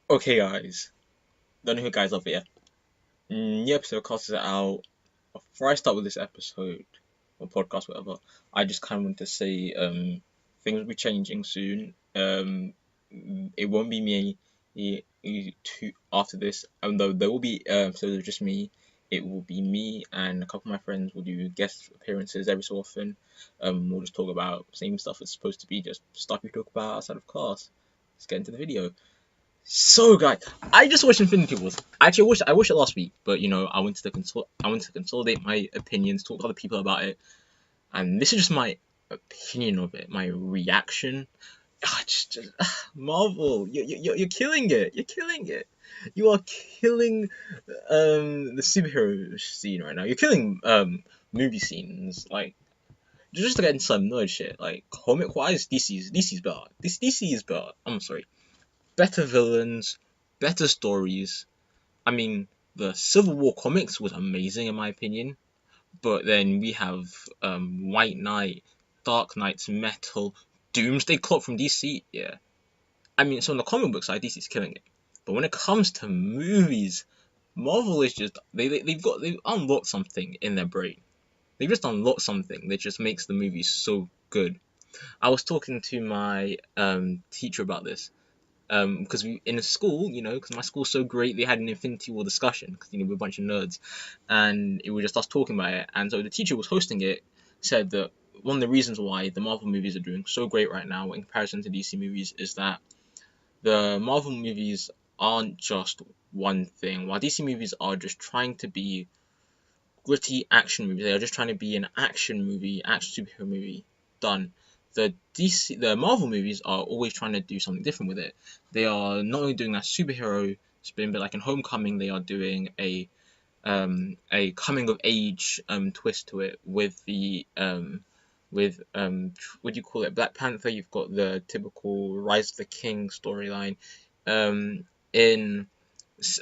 Okay, guys. Don't know who guys up here. New episode costs out. Before I start with this episode or podcast, whatever, I just kind of want to say things will be changing soon. It won't be me after this, though there will be so it's just me. It will be me and a couple of my friends will do guest appearances every so often. We'll just talk about same stuff it's supposed to be, just stuff we talk about outside of class. Let's get into the video. So, guys, I just watched Infinity Wars. Actually, I watched it last week, but I wanted to consolidate my opinions, talk to other people about it, and this is just my opinion of it, my reaction. Marvel, you're killing it. You're killing it. You are killing the superhero scene right now. You're killing movie scenes. Like, just to get into some nerd shit. Like, comic wise, DC's better. This DC is better. I'm sorry, better villains, better stories. I mean, the Civil War comics was amazing in my opinion, but then we have White Knight, Dark Knight's Metal, Doomsday Clock from DC. Yeah, I mean, so on the comic book side, DC's killing it, but when it comes to movies, Marvel is just they've unlocked something in their brain. They've just unlocked something that just makes the movies so good. I was talking to my teacher about this, because we in a school, because my school's so great, they had an Infinity War discussion because we're a bunch of nerds, and it was just us talking about it. And so the teacher was hosting it, said that one of the reasons why the Marvel movies are doing so great right now in comparison to DC movies is that the Marvel movies aren't just one thing, while DC movies are just trying to be gritty action movies. They are just trying to be an action movie, action superhero movie done. The Marvel movies are always trying to do something different with it. They are not only doing that superhero spin, but like in Homecoming, they are doing a coming of age twist to it with the with what do you call it, Black Panther. You've got the typical Rise of the King storyline. In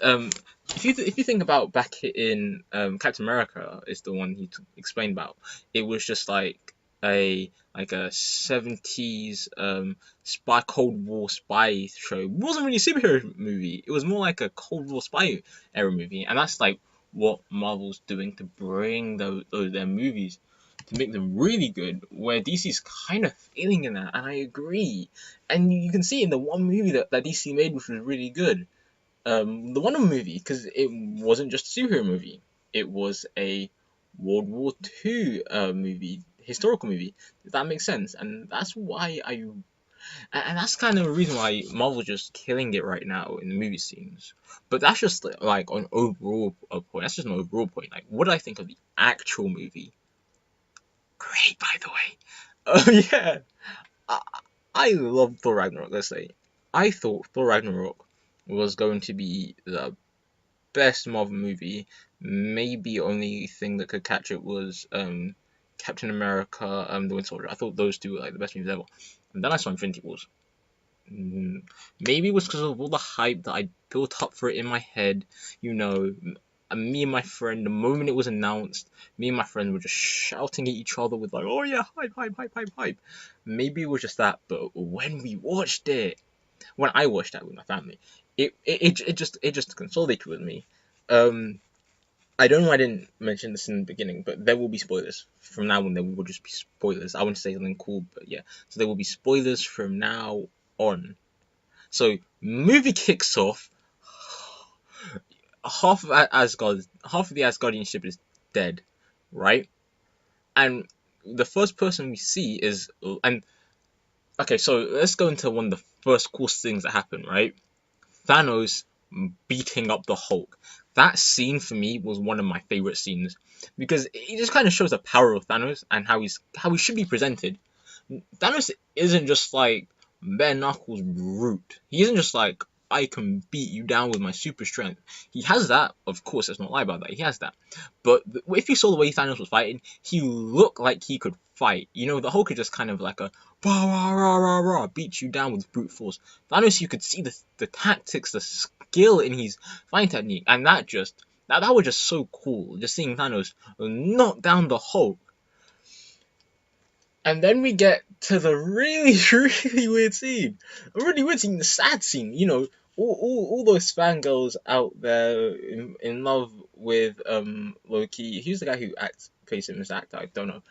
um, if you think about back in Captain America is the one he explained about. It was just like a 70s spy Cold War spy show. It wasn't really a superhero movie. It was more like a Cold War spy era movie, and that's like what Marvel's doing to bring their movies to make them really good. Where DC's kind of failing in that, and I agree. And you can see in the one movie that DC made, which was really good, the Wonder Woman movie, because it wasn't just a superhero movie. It was a World War II movie, historical movie. Does that make sense? And that's why and that's kind of a reason why Marvel's just killing it right now in the movie scenes. But that's just like an overall point. That's just an overall point. Like, what do I think of the actual movie? Great, by the way. Oh yeah, I, I love Thor Ragnarok. Let's say I thought Thor Ragnarok was going to be the best Marvel movie. Maybe only thing that could catch it was Captain America, the Winter Soldier. I thought those two were like the best movies ever. And then I saw Infinity Wars. Mm, Maybe it was because of all the hype that I built up for it in my head. You know, me and my friend, the moment it was announced, me and my friend were just shouting at each other with like, "Oh yeah, hype, hype, hype, hype, hype." Maybe it was just that, but when I watched that with my family, it just consolidated with me. Um, I don't know why I didn't mention this in the beginning, but there will be spoilers from now on. There will just be spoilers. I want to say something cool, but yeah. So there will be spoilers from now on. So movie kicks off. Half of the Asgardian ship is dead, right? And the first person we see is and okay. So let's go into one of the first cool things that happen, right? Thanos beating up the Hulk. That scene for me was one of my favorite scenes because it just kind of shows the power of Thanos and how he should be presented. Thanos isn't just like bare knuckles brute. He isn't just like I can beat you down with my super strength. He has that, of course. Let's not lie about that. He has that. But if you saw the way Thanos was fighting, he looked like he could fight. The Hulk could just kind of like a rah rah rah rah rah beat you down with brute force. Thanos, you could see the tactics, the skill in his fighting technique, and that was just so cool. Just seeing Thanos knock down the Hulk. And then we get to the really, really weird scene. A really weird scene, the sad scene. all those fangirls out there in love with Loki. Who's the guy who plays him as the actor? I don't know.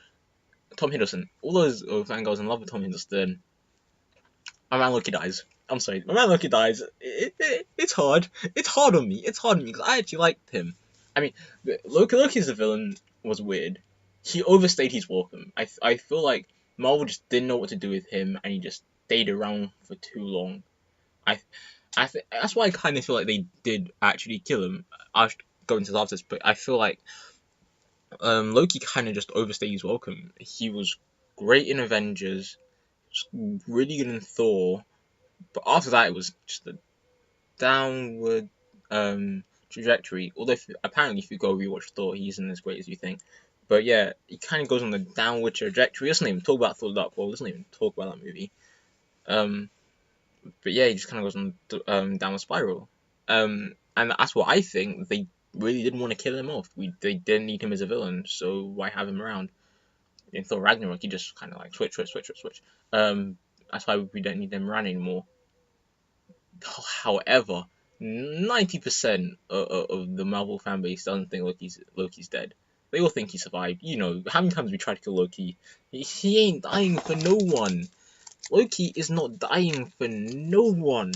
Tom Hiddleston. All those fangirls in love with Tom Hiddleston. My man Loki dies. I'm sorry, my man Loki dies. It's hard. It's hard on me. It's hard on me because I actually liked him. I mean, Loki as a villain was weird. He overstayed his welcome. I feel like Marvel just didn't know what to do with him, and he just stayed around for too long. I that's why I kind of feel like they did actually kill him. I should go into after this, but I feel like Loki kind of just overstayed his welcome. He was great in Avengers, really good in Thor, but after that it was just a downward trajectory. Although apparently if you go rewatch Thor, he isn't as great as you think. But yeah, he kind of goes on the downward trajectory. Let's not even talk about Thor Dark World. Let's not even talk about that movie. Um, but yeah, he just kind of goes on downward spiral. And that's what I think. They really didn't want to kill him off. They didn't need him as a villain, so why have him around? In Thor Ragnarok, he just kind of like switch. That's why we don't need him around anymore. However, 90% of the Marvel fan base doesn't think Loki's dead. They all think he survived. You know, how many times we tried to kill Loki? He ain't dying for no one. Loki is not dying for no one.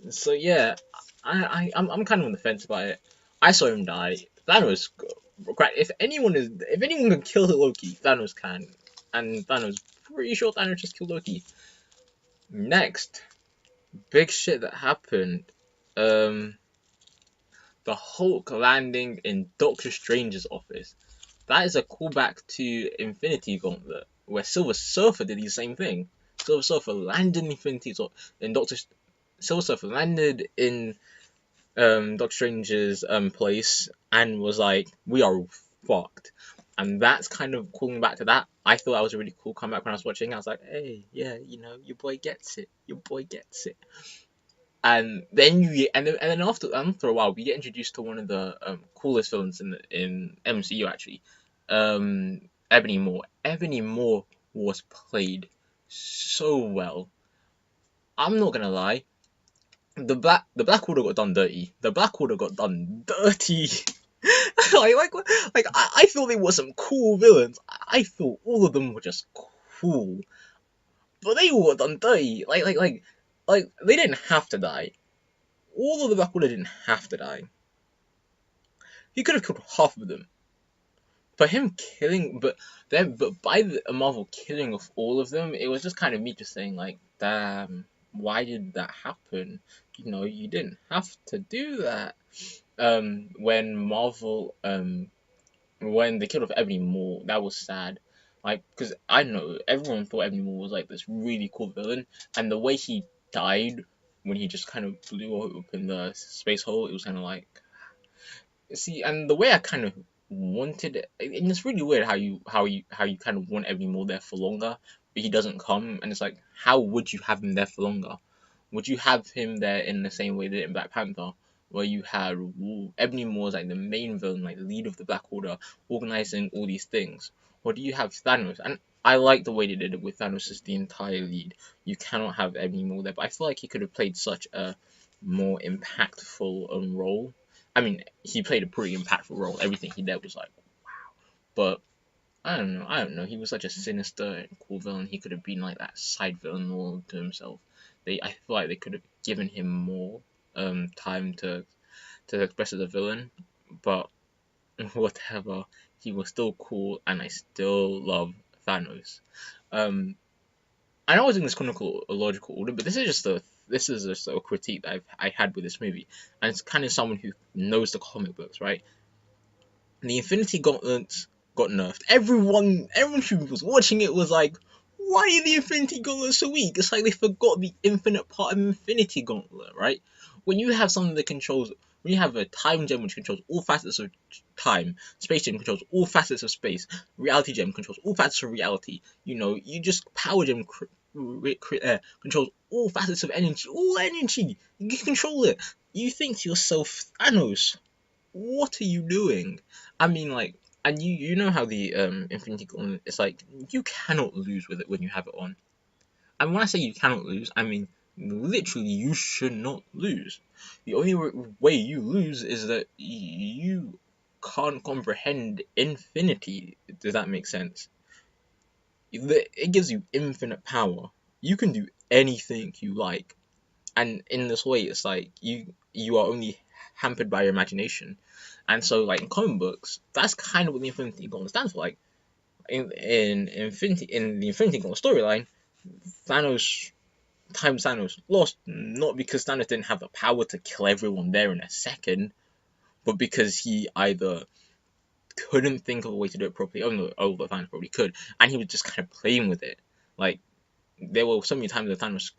So yeah, I'm kind of on the fence about it. I saw him die. Thanos, if anyone can kill Loki, Thanos can, and Thanos pretty sure Thanos just killed Loki. Next, big shit that happened. Um, the Hulk landing in Doctor Strange's office. That is a callback to Infinity Gauntlet, where Silver Surfer did the same thing. Silver Surfer landed in Doctor Silver Surfer landed in Doctor Strange's place and was like, "We are fucked," and that's kind of calling back to that. I thought that was a really cool comeback when I was watching. I was like, "Hey, yeah, you know, your boy gets it. Your boy gets it." And then then after a while, we get introduced to one of the coolest villains in MCU actually, Ebony Maw. Ebony Maw was played so well. I'm not gonna lie, the Black Order got done dirty. The Black Order got done dirty. I thought they were some cool villains. I thought all of them were just cool, but they all got done dirty. Like they didn't have to die. All of the Black Order didn't have to die. He could have killed half of them. But him killing, but by the Marvel killing of all of them, it was just kind of me just saying like, damn, why did that happen? You know, you didn't have to do that. When Marvel, when they killed off Ebony Maw, that was sad. Like, because I don't know, everyone thought Ebony Maw was like this really cool villain, and the way he died when he just kind of blew open the space hole, it was kind of like, see, and the way I kind of wanted it, and it's really weird how you kind of want Ebony Maw there for longer, but he doesn't come, and it's like, how would you have him there for longer? Would you have him there in the same way they did in Black Panther, where you had Ebony Maw as like the main villain, like the leader of the Black Order, organizing all these things, or do you have Thanos? And I like the way they did it with Thanos as the entire lead. You cannot have Ebony Maw there, but I feel like he could have played such a more impactful role. I mean, he played a pretty impactful role. Everything he did was like, but I don't know. I don't know. He was such a sinister and cool villain. He could have been like that side villain all to himself. I feel like they could have given him more time to express as a villain, but whatever. He was still cool, and I still love Thanos. Um, I know I was in this chronological order, but this is just a critique that I had with this movie, and it's kind of someone who knows the comic books, right? The Infinity Gauntlets got nerfed. Everyone who was watching it was like, why are the Infinity Gauntlets so weak? It's like they forgot the infinite part of Infinity Gauntlet, right? When you have something that controls, when you have a time gem which controls all facets of time, space gem controls all facets of space, reality gem controls all facets of reality. You know, you just power gem controls all facets of energy, all energy. You can control it. You think to yourself, Thanos, what are you doing? I mean, like, and you know how the Infinity Gauntlet is like, you cannot lose with it when you have it on. And when I say you cannot lose, I mean Literally, you should not lose. The only way you lose is that you can't comprehend infinity. Does that make sense? It gives you infinite power. You can do anything you like, and in this way, it's like you are only hampered by your imagination. And so, like in comic books, that's kind of what the Infinity Gauntlet stands for. Like in the Infinity Gauntlet storyline, Thanos Thanos lost not because Thanos didn't have the power to kill everyone there in a second, but because he either couldn't think of a way to do it properly. Oh no, but Thanos probably could, and he was just kind of playing with it. Like there were so many times that Thanos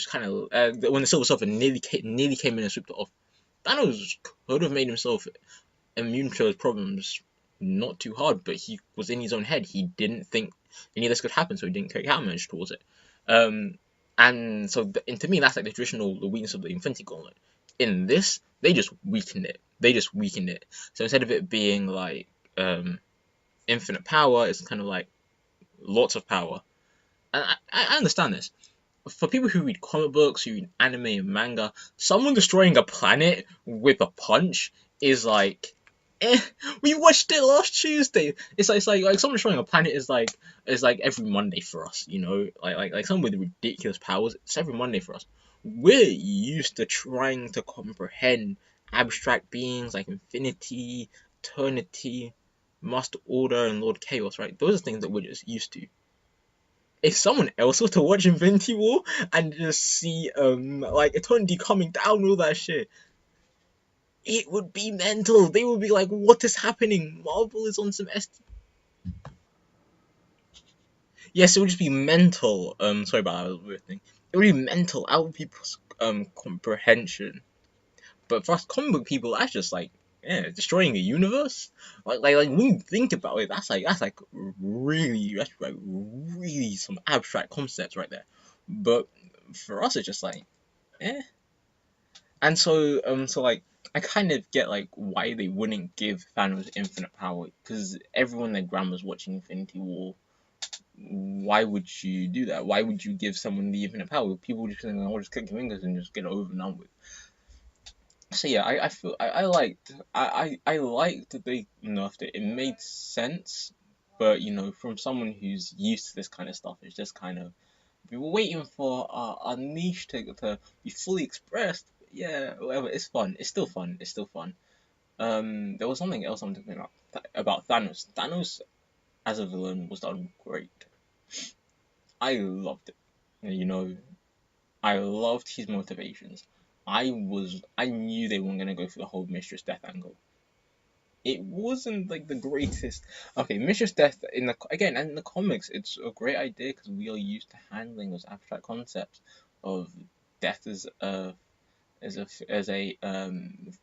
kind of when the Silver Surfer nearly came in and swept it off. Thanos could have made himself immune to his problems not too hard, but he was in his own head. He didn't think any of this could happen, so he didn't take damage towards it. Um, and so, and to me, that's like the weakness of the Infinity Gauntlet. In this, they just weakened it. So instead of it being like infinite power, it's kind of like lots of power. And I understand this. For people who read comic books, who read anime and manga, someone destroying a planet with a punch is like, eh. We watched it last Tuesday. It's like someone destroying a planet is like every Monday for us, you know, like someone with ridiculous powers. It's every Monday for us. We're used to trying to comprehend abstract beings like infinity, eternity, master order, and Lord Chaos. Right? Those are things that we're just used to. If someone else was to watch Infinity War and just see like eternity coming down all that shit, it would be mental. They would be like, "What is happening? Marvel is on some S." Yes, it would just be mental. Sorry about that weird thing. It would be mental out of people's comprehension. But for us comic book people, that's just like, yeah, destroying a universe. Like when you think about it, that's really some abstract concepts right there. But for us, it's just like, eh. And so like I kind of get like why they wouldn't give Thanos infinite power, because everyone and their grandma's watching Infinity War. Why would you do that? Why would you give someone the infinite power? People would just think, "I'll just click your fingers and just get it over and done with." So yeah, I feel I liked that they nerfed it. It made sense, but you know, from someone who's used to this kind of stuff, it's just kind of, we were waiting for our niche to be fully expressed. Yeah, whatever. It's fun. It's still fun. It's still fun. There was something else I'm talking about Thanos. Thanos as a villain was done great. I loved it. You know, I loved his motivations. I knew they weren't gonna go for the whole Mistress Death angle. It wasn't like the greatest. Okay, Mistress Death in the comics, it's a great idea because we are used to handling those abstract concepts of death as a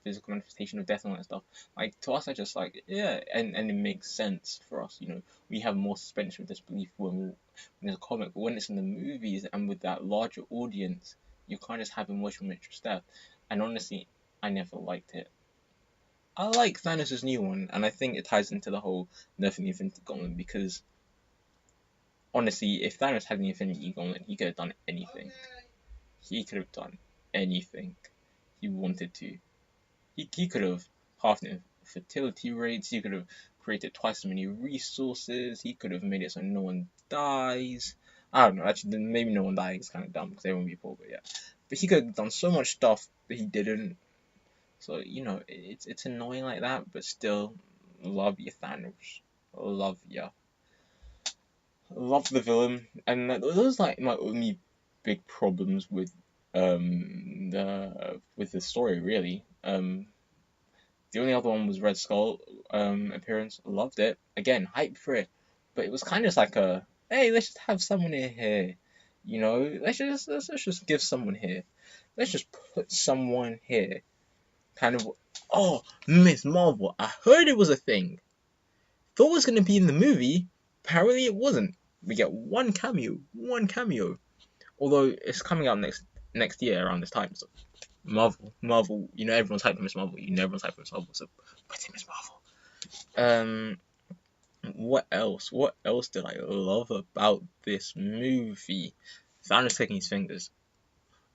physical manifestation of death and all that stuff. Like to us, I just like, yeah, and it makes sense for us. You know, we have more suspension of disbelief when it's a comic, but when it's in the movies and with that larger audience, you can't just have emotional Mistress Death. And honestly, I never liked it. I like Thanos' new one, and I think it ties into the whole nerfing the Infinity Gauntlet because honestly, if Thanos had the Infinity Gauntlet, he could have done anything. He could have done anything he wanted to. He could have halved the fertility rates. He could have created twice as many resources. He could have made it so no one dies. I don't know. Actually, maybe no one dying is kind of dumb because everyone would be poor. But yeah, but he could have done so much stuff, but he didn't. So you know, it's annoying like that, but still, love you, Thanos. Love ya. Love the villain, and those like my only big problems with the story really. The only other one was Red Skull appearance. Loved it. Again, hype for it, but it was kind of like a, hey, let's just have someone in here. You know, let's just give someone here. Let's just put someone here. Kind of. Oh, Miss Marvel. I heard it was a thing. Thought it was gonna be in the movie. Apparently it wasn't. We get one cameo. One cameo. Although it's coming out next year around this time. So Marvel. You know everyone's hyped for Miss Marvel. You know everyone's hyped for Miss Marvel. So put in Miss Marvel. Um, what else? What else did I love about this movie? Thanos clicking his fingers.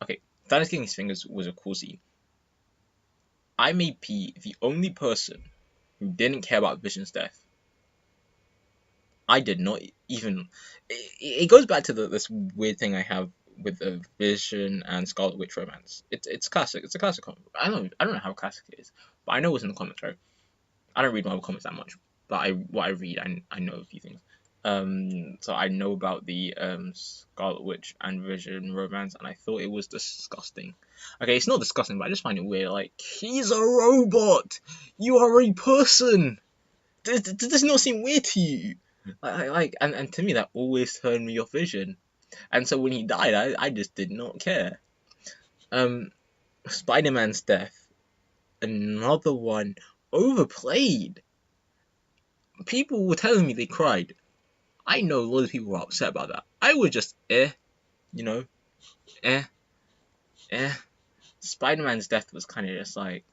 Okay, Thanos getting his fingers was a cool scene. I may be the only person who didn't care about Vision's death. I did not even. It goes back to this weird thing I have with the Vision and Scarlet Witch romance. It's classic. It's a classic comic. I don't know how classic it is, but I know it's in the comics, right? I don't read Marvel comics that much, but what I read, I know a few things. So I know about the Scarlet Witch and Vision romance, and I thought it was disgusting. Okay, it's not disgusting, but I just find it weird. Like, he's a robot. You are a person. Does this not seem weird to you? And to me that always turned me off Vision. And so when he died, I just did not care. Um, Spider-Man's death, another one overplayed. People were telling me they cried. I know a lot of people were upset about that. I was just you know, eh, eh. Spider-Man's death was kind of just like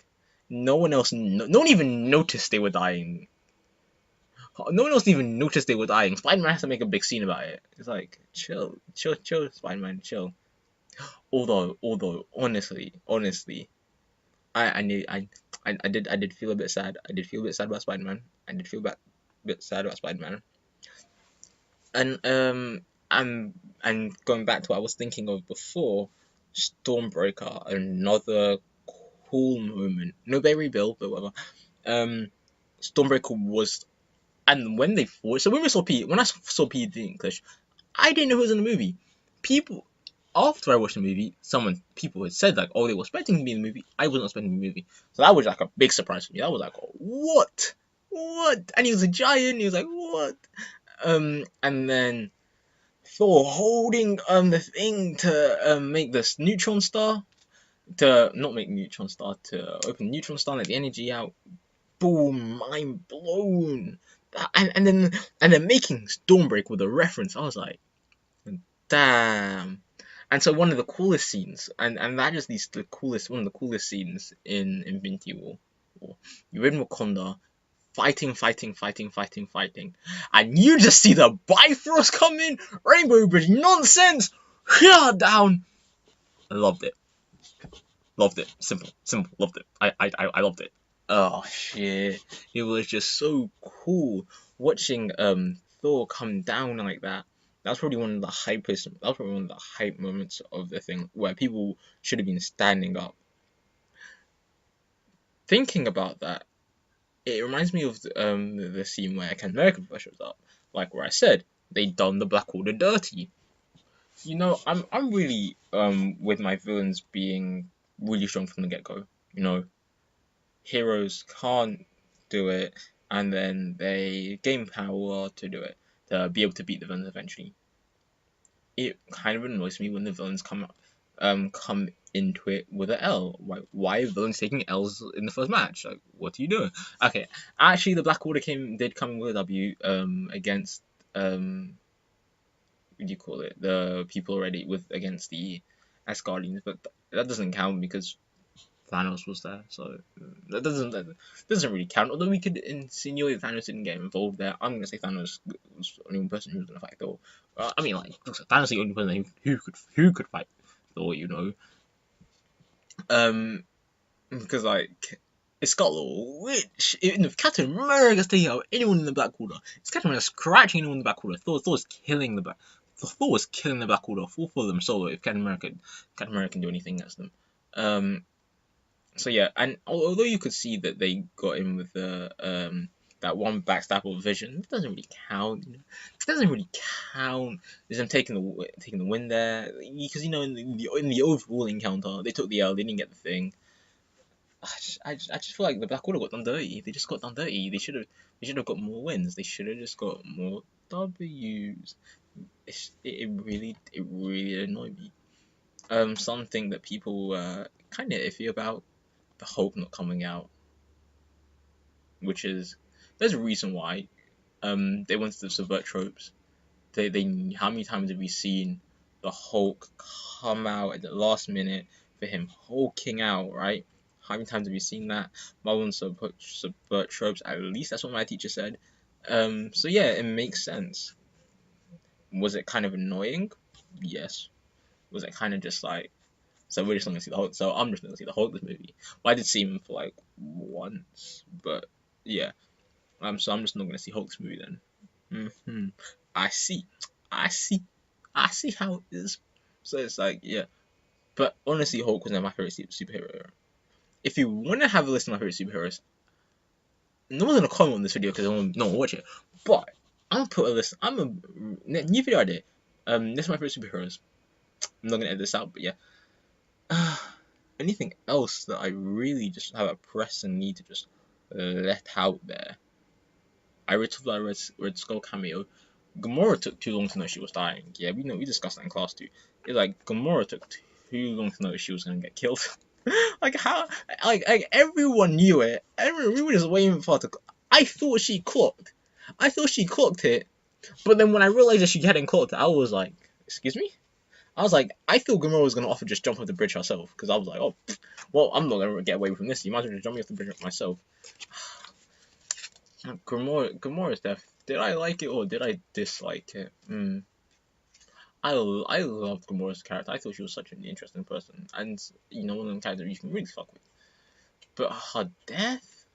no one else, no one even noticed they were dying. No one else even noticed they were dying. Spider-Man has to make a big scene about it. It's like chill, chill, chill, Spider-Man, chill. Although, honestly, I did feel a bit sad. I did feel a bit sad about Spider-Man. I did feel a bit sad about Spider-Man. And and going back to what I was thinking of before, Stormbreaker, another cool moment. No Barry Bill, but whatever. Um, Stormbreaker was, and when they fought, so when I saw Peter Dinklage, I didn't know who was in the movie. People, after I watched the movie, people had said like, oh, they were expecting to be in the movie. I wasn't expecting the movie, so that was like a big surprise for me. I was like, oh, what? And he was a giant. He was like, what? And then Thor holding the thing to make this neutron star, to not make neutron star, to open neutron star and let the energy out. Boom, mind blown. And then making Stormbreak with a reference, I was like, damn. And so one of the coolest scenes, and that is the coolest, one of the coolest scenes in Infinity War. You're in Wakanda, fighting, and you just see the Bifrost coming, Rainbow Bridge nonsense, down. I loved it, simple, loved it. I loved it. Oh shit, it was just so cool watching Thor come down like that. That's probably one of the hypest. That was probably one of the hype moments of the thing where people should have been standing up. Thinking about that, it reminds me of the scene where Captain America first shows up, like where I said they done the Black Order dirty. I'm really with my villains being really strong from the get go. You know, heroes can't do it, and then they gain power to do it, to be able to beat the villains eventually. It kind of annoys me when the villains come into it with an L. Why are villains taking L's in the first match? Like, what are you doing? Okay, actually, the Black Order did come with a W against what do you call it? The people already with against the Asgardians, but that doesn't count because Thanos was there, so that doesn't really count. Although we could insinuate that Thanos didn't get involved there, I'm gonna say Thanos was the only person who was gonna fight Thor. I mean, like Thanos is the only person who could fight Thor, because like it's Scarlet Witch. If Captain America's taking out anyone in the Black Order, it's Captain America scratching anyone in the Black Order. Thor's killing the Black. Thor was killing the Black Order full for them solo. If Captain America can do anything against them. So yeah, and although you could see that they got in with the that one backstab of Vision, it doesn't really count. It doesn't really count. There's them taking the win there, because in the overall encounter they took the L, they didn't get the thing. I just feel like the Black Order got done dirty. They just got done dirty. They should have got more wins. They should have just got more W's. It really annoyed me. Something that people were kind of iffy about, the Hulk not coming out, which is there's a reason why. They wanted to subvert tropes. They how many times have we seen the Hulk come out at the last minute for him hulking out, right? How many times have you seen that? Marvel wants to subvert tropes. At least that's what my teacher said. So yeah, it makes sense. Was it kind of annoying? Yes. Was it kind of just like, So we're just not gonna see the Hulk. So I'm just not gonna see the Hulk this movie. But I did see him for like once, but yeah. So I'm just not gonna see Hulk this movie then. I see, I see, I see how it is. So it's like yeah. But honestly, Hulk was never my favorite superhero. If you want to have a list of my favorite superheroes, no one's gonna comment on this video because no one will watch it. But I'm gonna put a list. I'm a new video idea. This is my favorite superheroes. I'm not gonna edit this out, but yeah. Anything else that I really just have a pressing need to just let out there? I retweeted that Red Skull cameo. Gamora took too long to know she was dying. Yeah, we discussed that in class too. It's like Gamora took too long to know she was gonna get killed. Like how like everyone knew it. We were just waiting for her to. I thought she clocked. I thought she clocked it, but then when I realized that she hadn't clocked it, I was like, excuse me. I was like, I thought Gamora was gonna offer just jump off the bridge herself because I was like, oh, well, I'm not gonna get away from this. You might as well just jump off the bridge myself. Gamora's death. Did I like it or did I dislike it? I loved Gamora's character. I thought she was such an interesting person, and one of them characters you can really fuck with. But her death,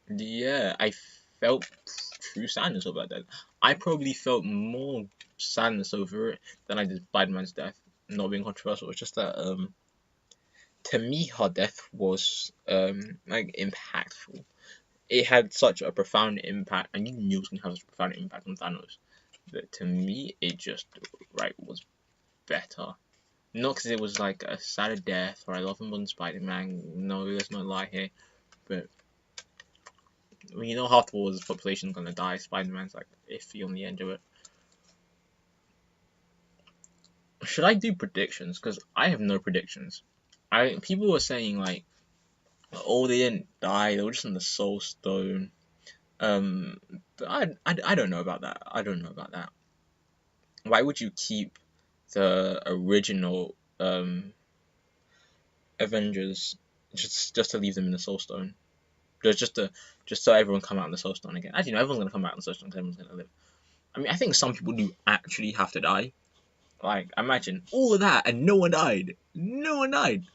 yeah, I felt true sadness over that. I probably felt more sadness over it than I did Spider-Man's death. Not being controversial, it's just that to me her death was like impactful. It had such a profound impact, and you knew it was gonna have such a profound impact on Thanos. But to me, it just was better. Not because it was like a sad death or I love him more than Spider-Man. No, let's not lie here. But half the world's population is gonna die. Spider-Man's like iffy on the edge of it. Should I do predictions? Because I have no predictions. People were saying like, oh, they didn't die. They were just in the Soul Stone. But I don't know about that. I don't know about that. Why would you keep the original Avengers just to leave them in the Soul Stone? Just so everyone come out in the Soul Stone again. Actually, no, everyone's gonna come out in the Soul Stone because everyone's gonna live. I mean, I think some people do actually have to die. Like, imagine all of that and no one died. No one died.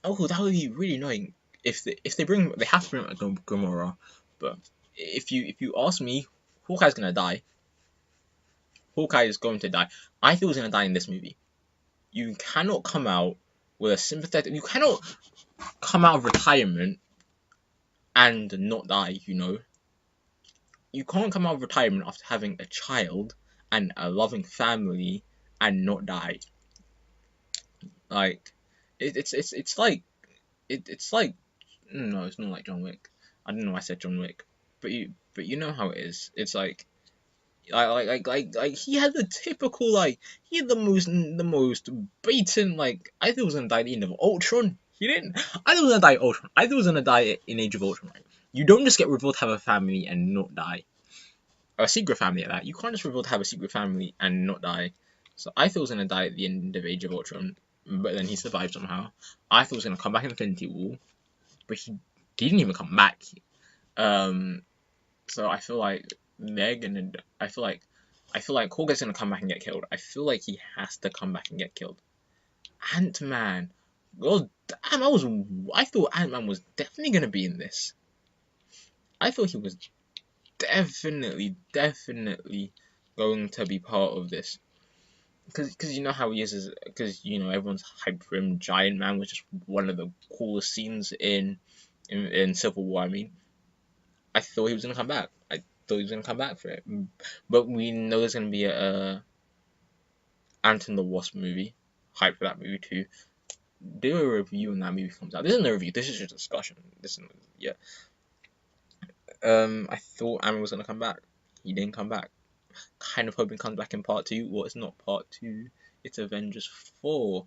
Oh, that would be really annoying. If they have to bring Gamora, but if you ask me, Hawkeye's gonna die. Hawkeye is going to die. I feel he's gonna die in this movie. You cannot come out with a sympathetic. You cannot come out of retirement and not die. You can't come out of retirement after having a child and a loving family and not die. Like, it's like no, it's not like John Wick. I don't know why I said John Wick, but you know how it is. It's like he had the typical he had the most blatant I thought he was gonna die at the end of Ultron. He didn't. I thought he was gonna die at Ultron. I thought he was gonna die in Age of Ultron. Right? You don't just get revealed to have a family and not die. Or a secret family at that. You can't just reveal to have a secret family and not die. So I thought he was gonna die at the end of Age of Ultron, but then he survived somehow. I thought he was gonna come back in Infinity War, but he didn't even come back. So I feel like they're gonna. I feel like Hawkeye's gonna come back and get killed. I feel like he has to come back and get killed. Ant-Man. Well, damn, I thought Ant-Man was definitely gonna be in this. I thought he was definitely going to be part of this. Because you know how he is, because everyone's hyped for him. Giant Man was just one of the coolest scenes in Civil War. I mean, I thought he was gonna come back. I thought he was gonna come back for it. But we know there's gonna be a Ant and the Wasp movie. Hype for that movie too. Do a review when that movie comes out. This isn't a review. This is just a discussion. Yeah. I thought Ant was gonna come back. He didn't come back. Kind of hoping he comes back in part 2. Well, it's not part 2. It's Avengers 4.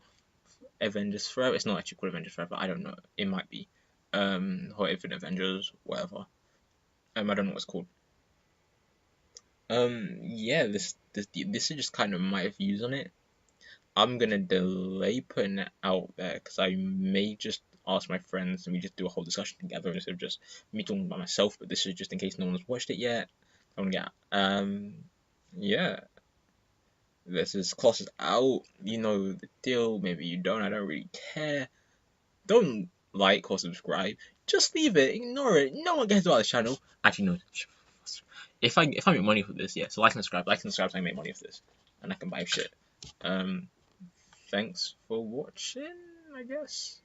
Avengers Forever. It's not actually called Avengers Forever. I don't know. It might be. Or Infinite Avengers, whatever. I don't know what it's called. Yeah, this is just kind of my views on it. I'm gonna delay putting it out there because I may just ask my friends and we just do a whole discussion together instead of just me talking by myself. But this is just in case no one's watched it yet. I want to get yeah. this is closes out. You know the deal. Maybe you don't. I don't really care. Don't like or subscribe. Just leave it. Ignore it. No one cares about the channel. Actually, no. If I make money for this, yeah. So like and subscribe, so I can make money for this, and I can buy shit. Thanks for watching, I guess.